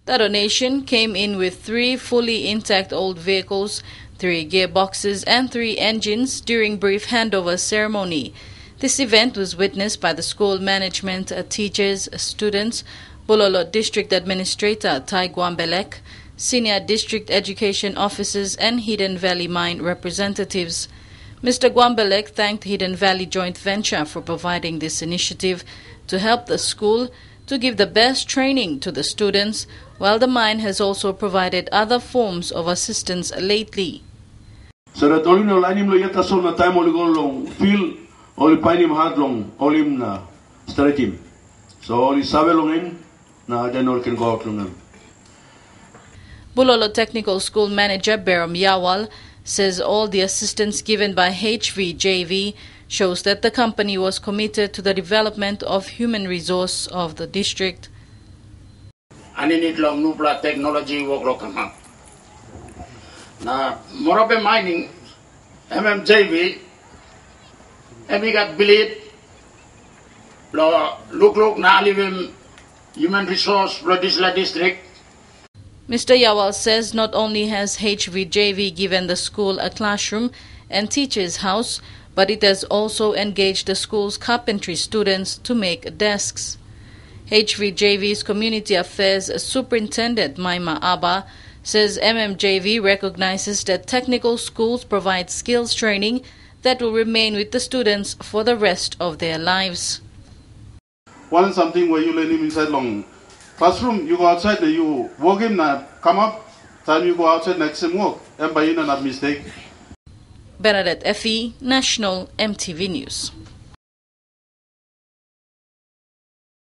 The donation came in with 3 fully intact old vehicles, 3 gearboxes and 3 engines during brief handover ceremony. This event was witnessed by the school management, teachers, students, Bulolo District Administrator Tai Gwambelek, senior district education officers and Hidden Valley Mine representatives. Mr. Gwambelek thanked Hidden Valley Joint Venture for providing this initiative to help the school to give the best training to the students, while the mine has also provided other forms of assistance lately. So that all no lanim lo yata so na time oli long feel oli painim hard long olim na strategy. So oli sabe longin na then all can go out long. Bulolo Technical School Manager Beram Yawal says all the assistance given by HVJV shows that the company was committed to the development of human resource of the district. Ani need long nupla technology work lokama. Na Morabe mining MMJV emigat bilit lo look na alivim human resource lo disla district. Mr. Yawal says not only has HVJV given the school a classroom and teacher's house, but it has also engaged the school's carpentry students to make desks. HVJV's Community Affairs Superintendent Maima Abba says MMJV recognizes that technical schools provide skills training that will remain with the students for the rest of their lives. One something where you learn him inside long classroom, you go outside, you walk in, come up, time you go outside, next time walk, and by in and have mistake. Bernadette Effie, National MTV News.